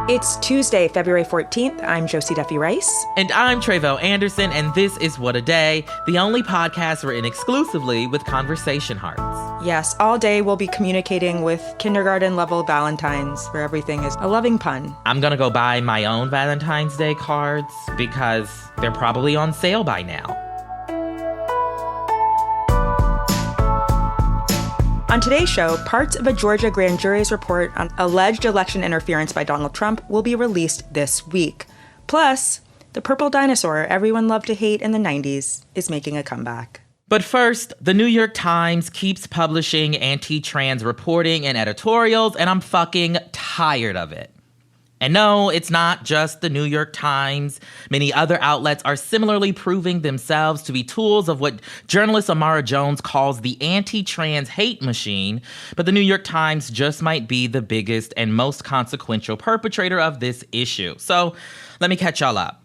It's Tuesday, February 14th. I'm Josie Duffy-Rice. And I'm Trevo Anderson, and this is What a Day, the only podcast written exclusively with conversation hearts. Yes, all day we'll be communicating with kindergarten-level Valentines, where everything is a loving pun. I'm gonna go buy my own Valentine's Day cards because they're probably on sale by now. On today's show, parts of a Georgia grand jury's report on alleged election interference by Donald Trump will be released this week. Plus, the purple dinosaur everyone loved to hate in the 90s is making a comeback. But first, the New York Times keeps publishing anti-trans reporting and editorials, and I'm fucking tired of it. And no, it's not just the New York Times. Many other outlets are similarly proving themselves to be tools of what journalist Amara Jones calls the anti-trans hate machine. But the New York Times just might be the biggest and most consequential perpetrator of this issue. So let me catch y'all up.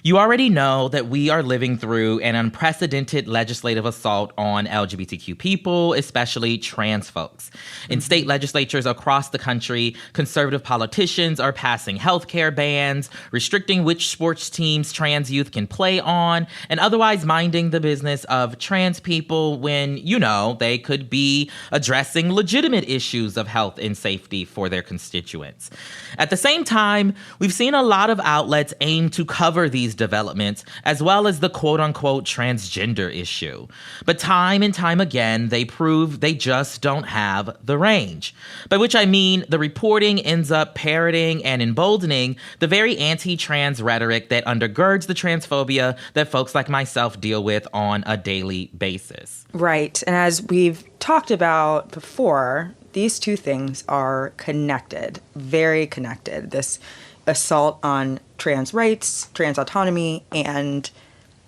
You already know that we are living through an unprecedented legislative assault on LGBTQ people, especially trans folks. In state legislatures across the country, conservative politicians are passing healthcare bans, restricting which sports teams trans youth can play on, and otherwise minding the business of trans people when, you know, they could be addressing legitimate issues of health and safety for their constituents. At the same time, we've seen a lot of outlets aim to cover these developments, as well as the quote-unquote transgender issue. But time and time again, they prove they just don't have the range. By which I mean the reporting ends up parroting and emboldening the very anti-trans rhetoric that undergirds the transphobia that folks like myself deal with on a daily basis. Right. And as we've talked about before, these two things are connected, very connected. This assault on trans rights, trans autonomy, and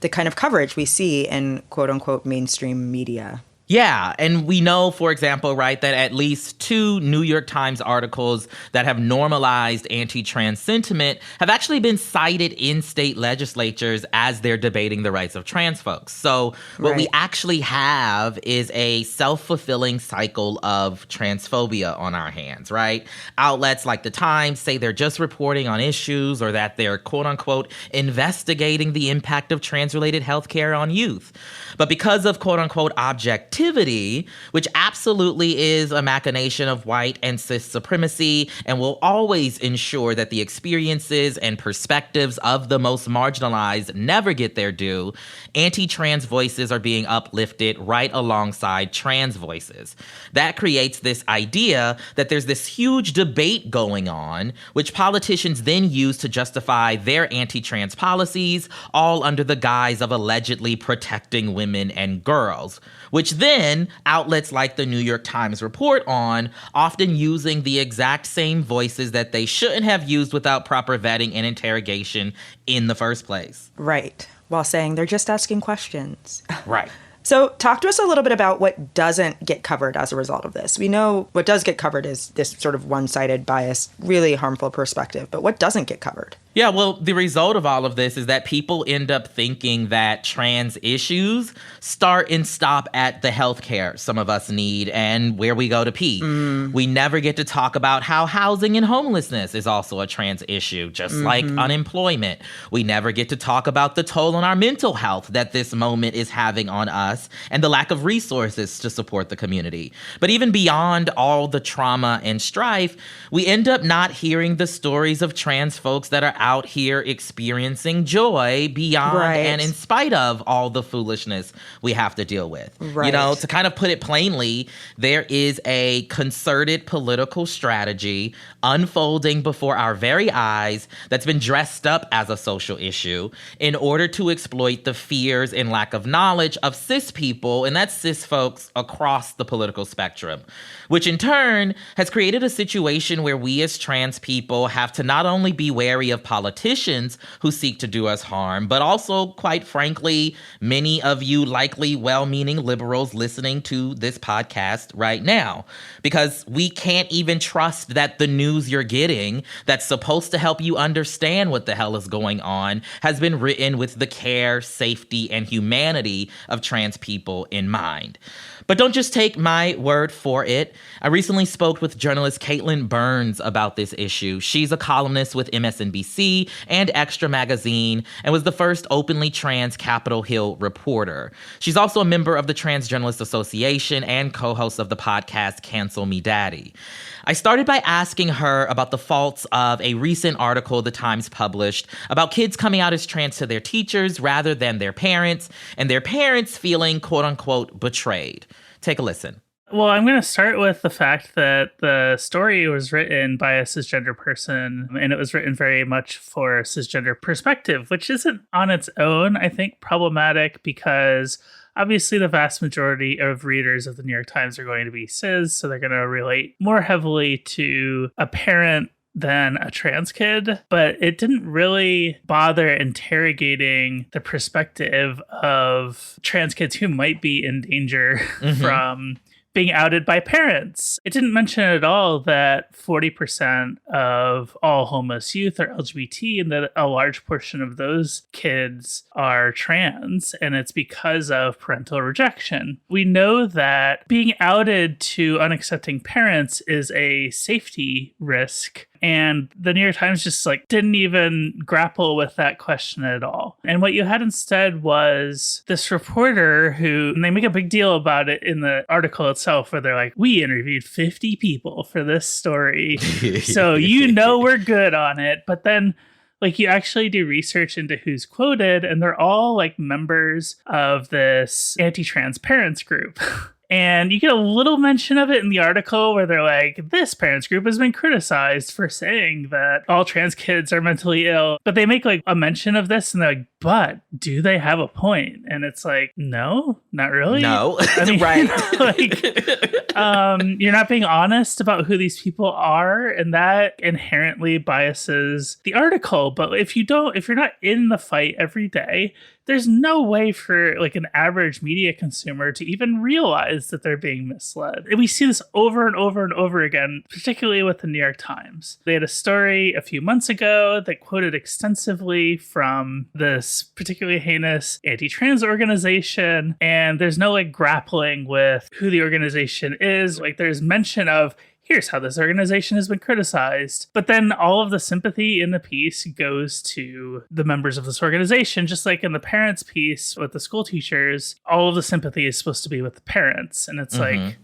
the kind of coverage we see in quote-unquote mainstream media. Yeah, and we know, for example, right, that at least 2 New York Times articles that have normalized anti-trans sentiment have actually been cited in state legislatures as they're debating the rights of trans folks. So what we actually have is a self-fulfilling cycle of transphobia on our hands, right? Outlets like the Times say they're just reporting on issues or that they're, quote-unquote, investigating the impact of trans-related healthcare on youth. But because of, quote-unquote, objectivity, which absolutely is a machination of white and cis supremacy and will always ensure that the experiences and perspectives of the most marginalized never get their due, anti-trans voices are being uplifted right alongside trans voices. That creates this idea that there's this huge debate going on, which politicians then use to justify their anti-trans policies, all under the guise of allegedly protecting women and girls, which then outlets like the New York Times report on, often using the exact same voices that they shouldn't have used without proper vetting and interrogation in the first place. Right. While saying they're just asking questions. Right. So talk to us a little bit about what doesn't get covered as a result of this. We know what does get covered is this sort of one-sided, biased, really harmful perspective. But what doesn't get covered? Yeah, well, the result of all of this is that people end up thinking that trans issues start and stop at the healthcare some of us need and where we go to pee. We never get to talk about how housing and homelessness is also a trans issue, just like unemployment. We never get to talk about the toll on our mental health that this moment is having on us and the lack of resources to support the community. But even beyond all the trauma and strife, we end up not hearing the stories of trans folks that are out here experiencing joy beyond and in spite of all the foolishness we have to deal with. You know, to kind of put it plainly, there is a concerted political strategy unfolding before our very eyes that's been dressed up as a social issue in order to exploit the fears and lack of knowledge of cis people, and that's cis folks across the political spectrum, which in turn has created a situation where we as trans people have to not only be wary of politicians who seek to do us harm, but also, quite frankly, many of you likely well-meaning liberals listening to this podcast right now. Because we can't even trust that the news you're getting that's supposed to help you understand what the hell is going on has been written with the care, safety, and humanity of trans people in mind. But don't just take my word for it. I recently spoke with journalist Katelyn Burns about this issue. She's a columnist with MSNBC and Extra Magazine and was the first openly trans Capitol Hill reporter. She's also a member of the Trans Journalists Association and co-host of the podcast Cancel Me Daddy. I started by asking her about the faults of a recent article the Times published about kids coming out as trans to their teachers rather than their parents, and their parents feeling quote-unquote betrayed. Take a listen. Well, I'm going to start with the fact that the story was written by a cisgender person, and it was written very much for a cisgender perspective, which isn't on its own, I think, problematic because obviously the vast majority of readers of the New York Times are going to be cis, so they're going to relate more heavily to a parent than a trans kid, but it didn't really bother interrogating the perspective of trans kids who might be in danger from being outed by parents. It didn't mention at all that 40% of all homeless youth are LGBT and that a large portion of those kids are trans, and it's because of parental rejection. We know that being outed to unaccepting parents is a safety risk, and the New York Times just didn't even grapple with that question at all. And what you had instead was this reporter who, and they make a big deal about it in the article itself, where they're like, we interviewed 50 people for this story. So we're good on it. But then you actually do research into who's quoted, and they're all members of this anti-trans parents group. And you get a little mention of it in the article where they're like, this parents group has been criticized for saying that all trans kids are mentally ill. But they make a mention of this and they're like, but do they have a point? And it's like, no, not really. No, I mean, right. You're not being honest about who these people are, and that inherently biases the article. But if you're not in the fight every day, there's no way for an average media consumer to even realize that they're being misled. And we see this over and over and over again, particularly with the New York Times. They had a story a few months ago that quoted extensively from this particularly heinous anti-trans organization, and there's no grappling with who the organization is. There's mention of, here's how this organization has been criticized. But then all of the sympathy in the piece goes to the members of this organization, just like in the parents piece with the school teachers, all of the sympathy is supposed to be with the parents. And it's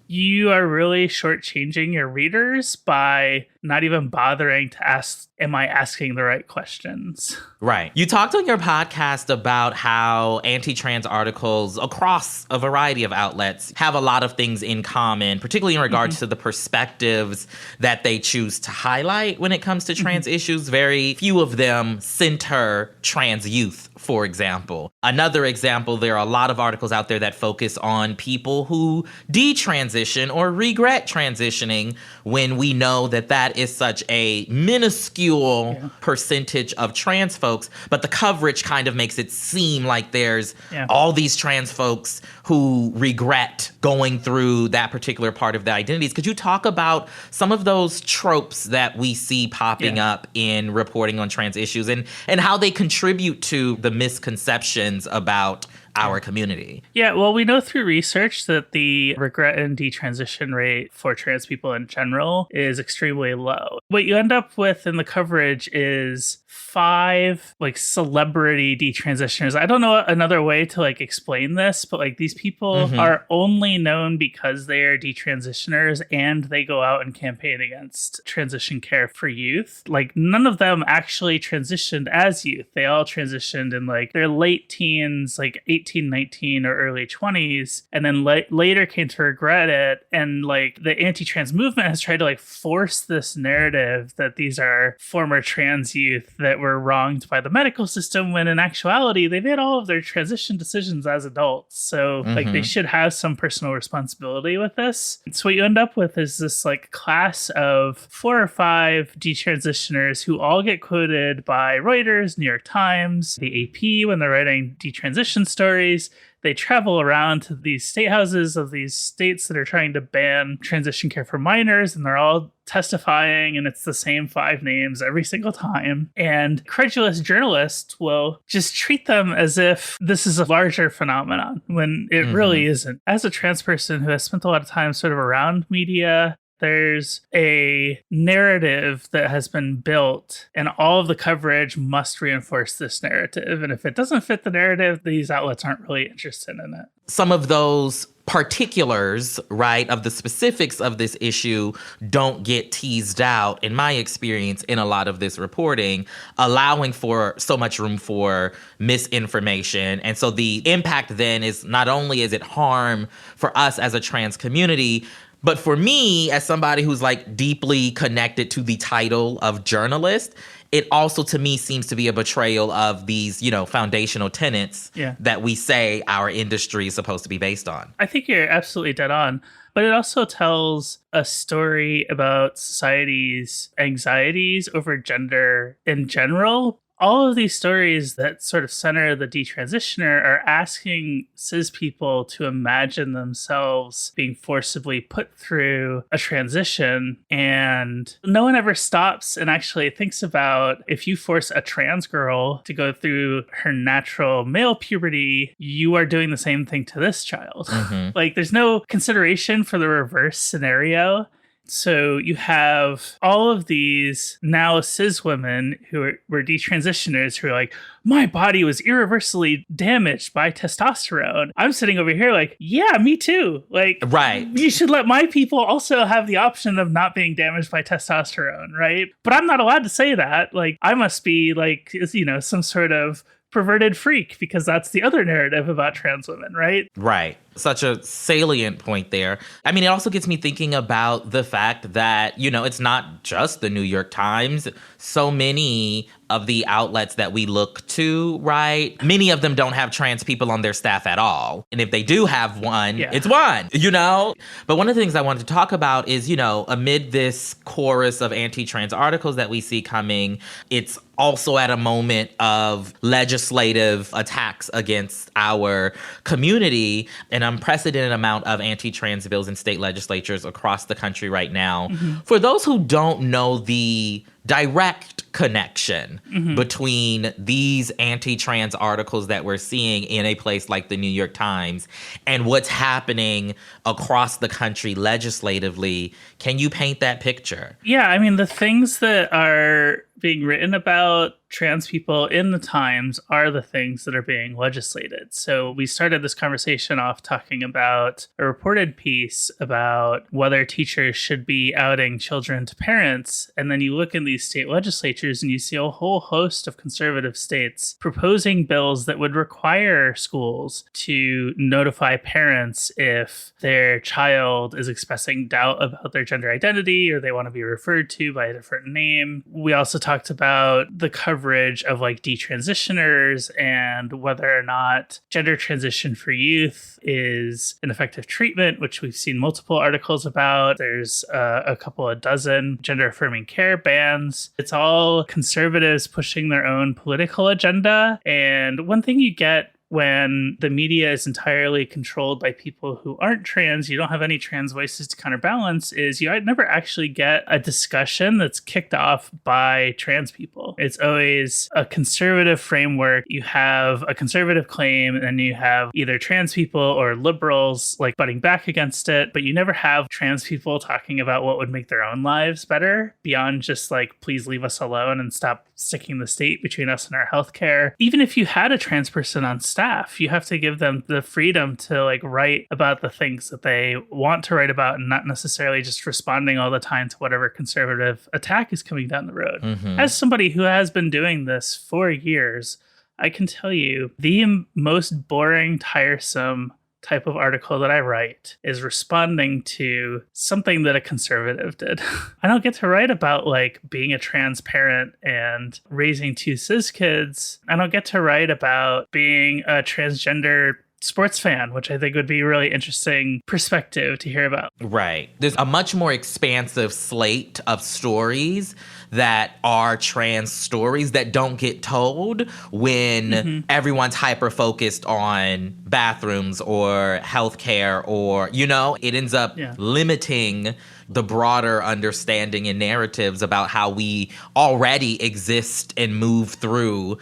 you are really shortchanging your readers by not even bothering to ask, am I asking the right questions? Right. You talked on your podcast about how anti-trans articles across a variety of outlets have a lot of things in common, particularly in regards to the perspectives that they choose to highlight when it comes to trans issues. Very few of them center trans youth, for example. Another example, there are a lot of articles out there that focus on people who detransition or regret transitioning, when we know that that is such a minuscule percentage of trans folks, but the coverage kind of makes it seem like there's all these trans folks who regret going through that particular part of their identities. Could you talk about some of those tropes that we see popping up in reporting on trans issues and how they contribute to the misconceptions about our community? Yeah, well, we know through research that the regret and detransition rate for trans people in general is extremely low. What you end up with in the coverage is 5 celebrity detransitioners. I don't know another way to explain this, but these people are only known because they are detransitioners and they go out and campaign against transition care for youth. None of them actually transitioned as youth. They all transitioned in their late teens, 18 18, 19, or early 20s, and then later came to regret it. And like the anti-trans movement has tried to like force this narrative that these are former trans youth that were wronged by the medical system, when in actuality, they made all of their transition decisions as adults. So like they should have some personal responsibility with this. So what you end up with is this like class of 4 or 5 detransitioners who all get quoted by Reuters, New York Times, the AP when they're writing detransition stories. They travel around to these state houses of these states that are trying to ban transition care for minors, and they're all testifying, and it's the same 5 names every single time. And credulous journalists will just treat them as if this is a larger phenomenon when it really isn't. As a trans person who has spent a lot of time sort of around media, there's a narrative that has been built, and all of the coverage must reinforce this narrative. And if it doesn't fit the narrative, these outlets aren't really interested in it. Some of those particulars, right, of the specifics of this issue don't get teased out, in my experience, in a lot of this reporting, allowing for so much room for misinformation. And so the impact then is not only is it harm for us as a trans community, but for me, as somebody who's like deeply connected to the title of journalist, it also to me seems to be a betrayal of these, you know, foundational tenets that we say our industry is supposed to be based on. I think you're absolutely dead on. But it also tells a story about society's anxieties over gender in general. All of these stories that sort of center the detransitioner are asking cis people to imagine themselves being forcibly put through a transition. And no one ever stops and actually thinks about, if you force a trans girl to go through her natural male puberty, you are doing the same thing to this child. Like, there's no consideration for the reverse scenario. So you have all of these now cis women who were detransitioners who are like, my body was irreversibly damaged by testosterone. I'm sitting over here like, yeah, me too. Like, right. You should let my people also have the option of not being damaged by testosterone, right? But I'm not allowed to say that. Like, I must be like, you know, some sort of perverted freak, because that's the other narrative about trans women, right? Right. Such a salient point there. I mean, it also gets me thinking about the fact that, you know, it's not just the New York Times. So many of the outlets that we look to, right? Many of them don't have trans people on their staff at all. And if they do have one, it's one, you know? But one of the things I wanted to talk about is, you know, amid this chorus of anti-trans articles that we see coming, it's also at a moment of legislative attacks against our community, an unprecedented amount of anti-trans bills in state legislatures across the country right now. For those who don't know the direct connection between these anti-trans articles that we're seeing in a place like the New York Times and what's happening across the country legislatively, can you paint that picture? Yeah, I mean, the things that are being written about trans people in the Times are the things that are being legislated. So we started this conversation off talking about a reported piece about whether teachers should be outing children to parents. And then you look in these state legislatures and you see a whole host of conservative states proposing bills that would require schools to notify parents if their child is expressing doubt about their gender identity or they want to be referred to by a different name. We also talked about the coverage of like detransitioners and whether or not gender transition for youth is an effective treatment, which we've seen multiple articles about. There's a couple of dozen gender affirming care bans. It's all conservatives pushing their own political agenda. And one thing you get when the media is entirely controlled by people who aren't trans, you don't have any trans voices to counterbalance, is you never actually get a discussion that's kicked off by trans people. It's always a conservative framework. You have a conservative claim, and then you have either trans people or liberals like butting back against it, but you never have trans people talking about what would make their own lives better beyond just like, please leave us alone and stop sticking the state between us and our healthcare. Even if you had a trans person on staff, you have to give them the freedom to like write about the things that they want to write about and not necessarily just responding all the time to whatever conservative attack is coming down the road. As somebody who has been doing this for years, I can tell you the most boring, tiresome type of article that I write is responding to something that a conservative did. I don't get to write about like being a trans parent and raising 2 cis kids. I don't get to write about being a transgender sports fan, which I think would be a really interesting perspective to hear about. Right. There's a much more expansive slate of stories that are trans stories that don't get told when everyone's hyper-focused on bathrooms or healthcare or, it ends up limiting the broader understanding and narratives about how we already exist and move through,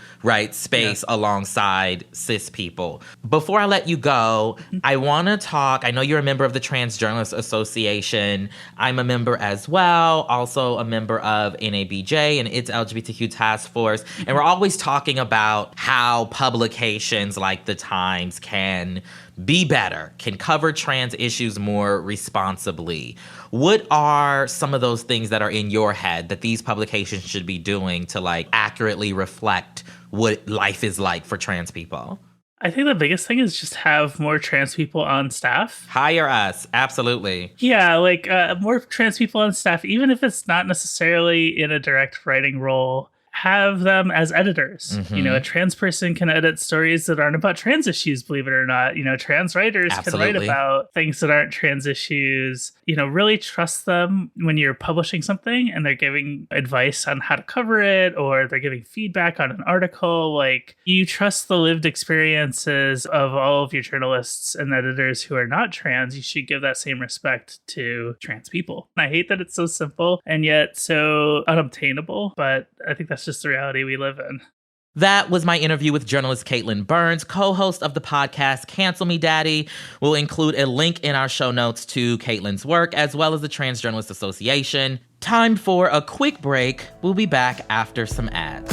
space alongside cis people. Before I let you go, I want to talk, I know you're a member of the Trans Journalists Association. I'm a member as well, also a member of NABJ and its LGBTQ task force. And we're always talking about how publications like The Times can be better, can cover trans issues more responsibly. What are some of those things that are in your head that these publications should be doing to accurately reflect what life is like for trans people? I think the biggest thing is just have more trans people on staff. Hire us. Absolutely. Yeah, more trans people on staff, even if it's not necessarily in a direct writing role. Have them as editors. A trans person can edit stories that aren't about trans issues, believe it or not. Trans writers can write about things that aren't trans issues. Really trust them when you're publishing something and they're giving advice on how to cover it or they're giving feedback on an article. You trust the lived experiences of all of your journalists and editors who are not trans. You should give that same respect to trans people. And I hate that it's so simple and yet so unobtainable, but I think that's just the reality we live in. That was my interview with journalist Katelyn Burns, co-host of the podcast Cancel Me Daddy. We'll include a link in our show notes to Katelyn's work, as well as the Trans Journalists Association. Time for a quick break. We'll be back after some ads.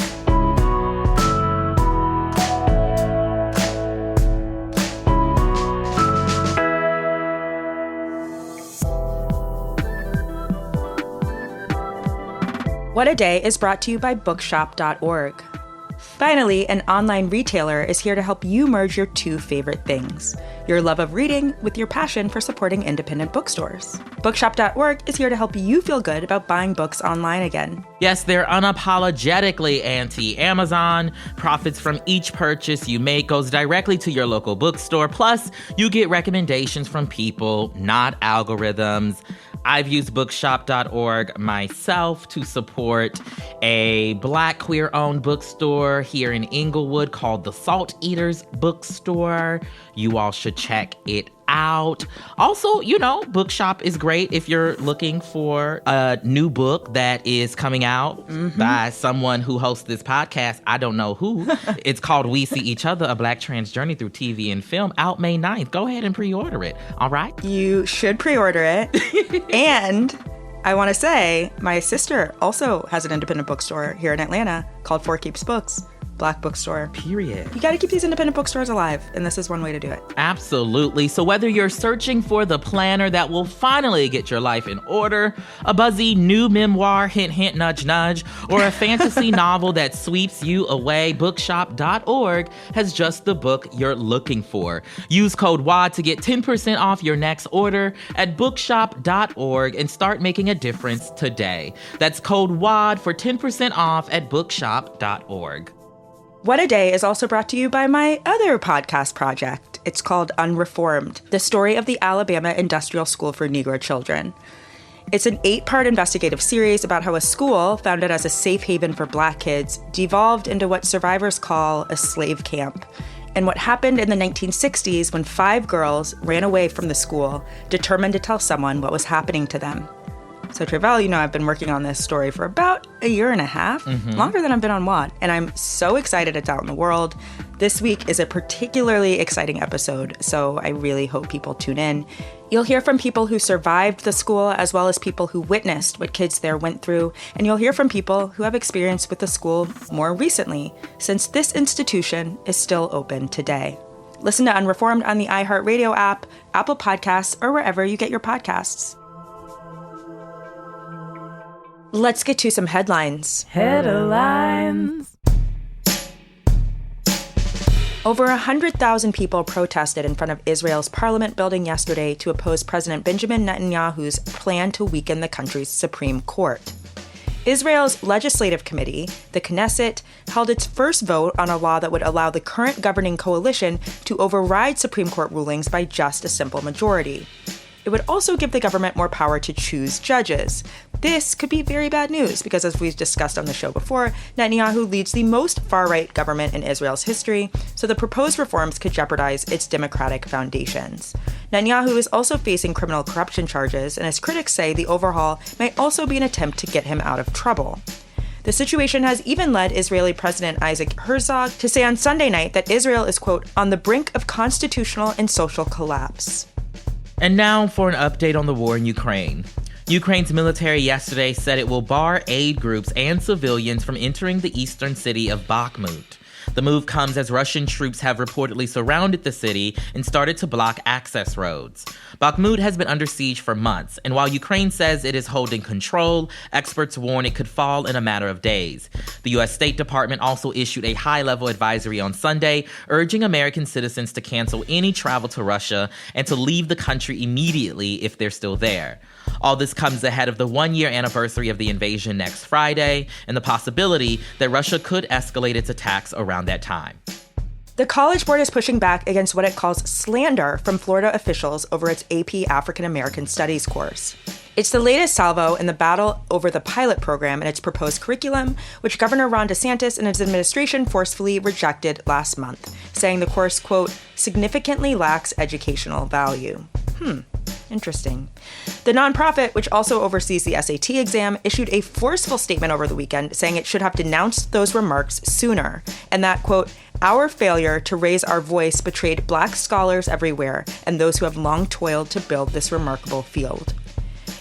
What a Day is brought to you by Bookshop.org. Finally, an online retailer is here to help you merge your 2 favorite things, your love of reading with your passion for supporting independent bookstores. Bookshop.org is here to help you feel good about buying books online again. Yes, they're unapologetically anti-Amazon. Profits from each purchase you make goes directly to your local bookstore. Plus, you get recommendations from people, not algorithms. I've used bookshop.org myself to support a Black queer-owned bookstore here in Inglewood called the Salt Eaters Bookstore. You all should check it out. Also, Bookshop is great if you're looking for a new book that is coming out by someone who hosts this podcast. I don't know who. It's called We See Each Other, A Black Trans Journey Through TV and Film, out May 9th. Go ahead and pre-order it. All right? You should pre-order it. And I want to say my sister also has an independent bookstore here in Atlanta called Four Keeps Books. Black bookstore. Period. You got to keep these independent bookstores alive, and this is one way to do it. Absolutely. So whether you're searching for the planner that will finally get your life in order, a buzzy new memoir, hint, hint, nudge, nudge, or a fantasy novel that sweeps you away, bookshop.org has just the book you're looking for. Use code WAD to get 10% off your next order at bookshop.org and start making a difference today. That's code WAD for 10% off at bookshop.org. What a Day is also brought to you by my other podcast project. It's called Unreformed, the story of the Alabama Industrial School for Negro Children. It's an 8-part investigative series about how a school, founded as a safe haven for Black kids, devolved into what survivors call a slave camp, and what happened in the 1960s when 5 girls ran away from the school, determined to tell someone what was happening to them. So Tre'vell, I've been working on this story for about a year and a half, longer than I've been on WAD, and I'm so excited it's out in the world. This week is a particularly exciting episode, so I really hope people tune in. You'll hear from people who survived the school, as well as people who witnessed what kids there went through, and you'll hear from people who have experience with the school more recently, since this institution is still open today. Listen to Unreformed on the iHeartRadio app, Apple Podcasts, or wherever you get your podcasts. Let's get to some headlines. Headlines. Over 100,000 people protested in front of Israel's parliament building yesterday to oppose President Benjamin Netanyahu's plan to weaken the country's Supreme Court. Israel's legislative committee, the Knesset, held its first vote on a law that would allow the current governing coalition to override Supreme Court rulings by just a simple majority. It would also give the government more power to choose judges. This could be very bad news because, as we've discussed on the show before, Netanyahu leads the most far-right government in Israel's history, so the proposed reforms could jeopardize its democratic foundations. Netanyahu is also facing criminal corruption charges, and as critics say, the overhaul might also be an attempt to get him out of trouble. The situation has even led Israeli President Isaac Herzog to say on Sunday night that Israel is, quote, on the brink of constitutional and social collapse. And now for an update on the war in Ukraine. Ukraine's military yesterday said it will bar aid groups and civilians from entering the eastern city of Bakhmut. The move comes as Russian troops have reportedly surrounded the city and started to block access roads. Bakhmut has been under siege for months, and while Ukraine says it is holding control, experts warn it could fall in a matter of days. The U.S. State Department also issued a high-level advisory on Sunday, urging American citizens to cancel any travel to Russia and to leave the country immediately if they're still there. All this comes ahead of the one-year anniversary of the invasion next Friday and the possibility that Russia could escalate its attacks around that time. The College Board is pushing back against what it calls slander from Florida officials over its AP African American Studies course. It's the latest salvo in the battle over the pilot program and its proposed curriculum, which Governor Ron DeSantis and his administration forcefully rejected last month, saying the course, quote, significantly lacks educational value. Interesting. The nonprofit, which also oversees the SAT exam, issued a forceful statement over the weekend saying it should have denounced those remarks sooner, and that, quote, our failure to raise our voice betrayed Black scholars everywhere and those who have long toiled to build this remarkable field.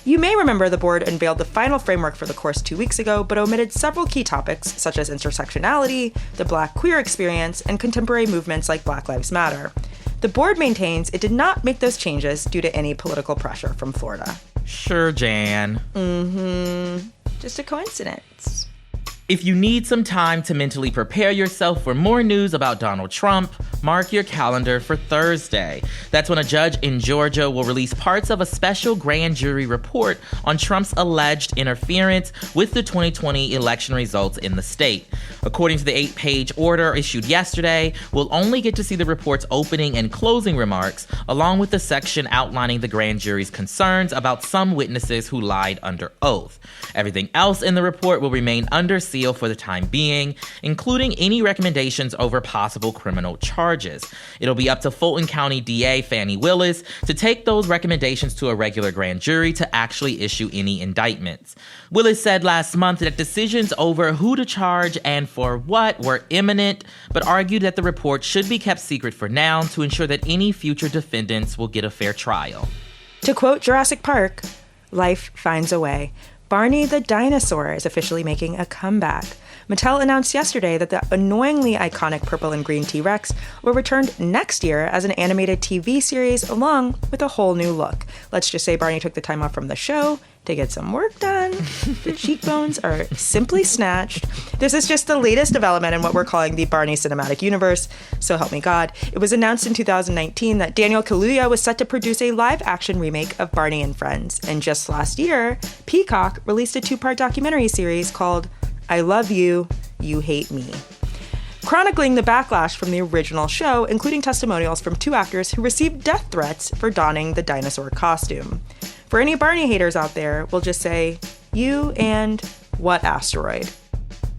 You may remember the board unveiled the final framework for the course 2 weeks ago, but omitted several key topics such as intersectionality, the Black queer experience, and contemporary movements like Black Lives Matter. The board maintains it did not make those changes due to any political pressure from Florida. Sure, Jan. Just a coincidence. If you need some time to mentally prepare yourself for more news about Donald Trump, mark your calendar for Thursday. That's when a judge in Georgia will release parts of a special grand jury report on Trump's alleged interference with the 2020 election results in the state. According to the 8-page order issued yesterday, we'll only get to see the report's opening and closing remarks, along with the section outlining the grand jury's concerns about some witnesses who lied under oath. Everything else in the report will remain under seal for the time being, including any recommendations over possible criminal charges. It'll be up to Fulton County DA Fannie Willis to take those recommendations to a regular grand jury to actually issue any indictments. Willis said last month that decisions over who to charge and for what were imminent, but argued that the report should be kept secret for now to ensure that any future defendants will get a fair trial. To quote Jurassic Park, life finds a way. Barney the Dinosaur is officially making a comeback. Mattel announced yesterday that the annoyingly iconic purple and green T-Rex will return next year as an animated TV series along with a whole new look. Let's just say Barney took the time off from the show to get some work done. The cheekbones are simply snatched. This is just the latest development in what we're calling the Barney Cinematic Universe, so help me God. It was announced in 2019 that Daniel Kaluuya was set to produce a live-action remake of Barney and Friends, and just last year, Peacock released a 2-part documentary series called I Love You, You Hate Me, chronicling the backlash from the original show, including testimonials from 2 actors who received death threats for donning the dinosaur costume. For any Barney haters out there, we'll just say, you and what asteroid?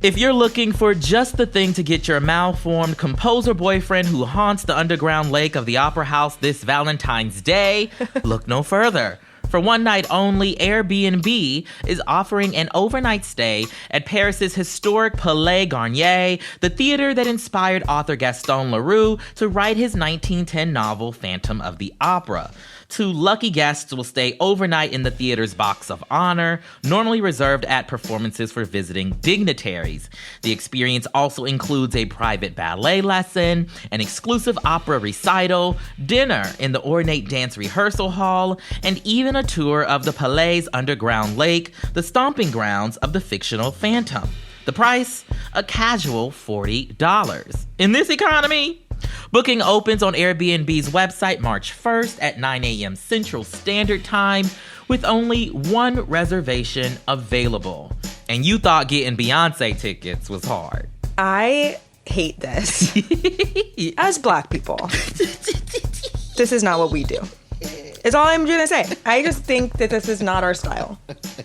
If you're looking for just the thing to get your malformed composer boyfriend who haunts the underground lake of the Opera House this Valentine's Day, look no further. For one night only, Airbnb is offering an overnight stay at Paris's historic Palais Garnier, the theater that inspired author Gaston Leroux to write his 1910 novel Phantom of the Opera. 2 lucky guests will stay overnight in the theater's box of honor, normally reserved at performances for visiting dignitaries. The experience also includes a private ballet lesson, an exclusive opera recital, dinner in the ornate dance rehearsal hall, and even a tour of the Palais's underground lake, the stomping grounds of the fictional Phantom. The price? A casual $40. In this economy? Booking opens on Airbnb's website March 1st at 9 a.m. Central Standard Time with only one reservation available. And you thought getting Beyonce tickets was hard. I hate this. As Black people, this is not what we do. Is all I'm going to say. I just think that this is not our style.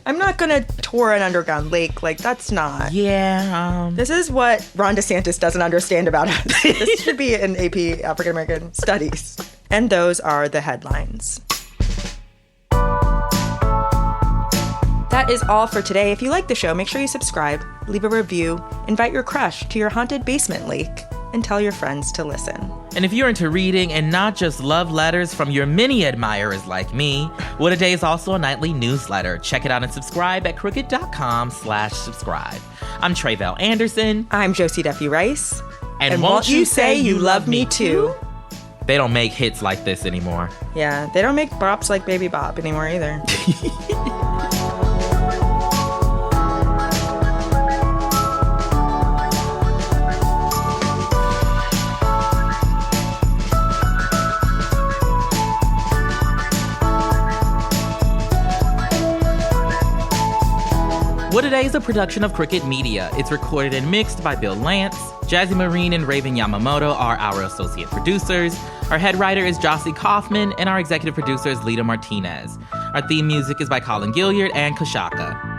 I'm not going to tour an underground lake. Like, that's not. Yeah. This is what Ron DeSantis doesn't understand about us. This should be an AP African American Studies. And those are the headlines. That is all for today. If you like the show, make sure you subscribe, leave a review, invite your crush to your haunted basement lake, and tell your friends to listen. And if you're into reading and not just love letters from your many admirers like me, What a Day is also a nightly newsletter. Check it out and subscribe at crooked.com/subscribe. I'm Tre'vell Anderson. I'm Josie Duffy Rice. And won't you say you love me too? They don't make hits like this anymore. Yeah, they don't make bops like Baby Bop anymore either. What a Day is a production of Crooked Media. It's recorded and mixed by Bill Lance. Jazzy Marine and Raven Yamamoto are our associate producers. Our head writer is Jossie Kaufman, and our executive producer is Lita Martinez. Our theme music is by Colin Gilliard and Kashaka.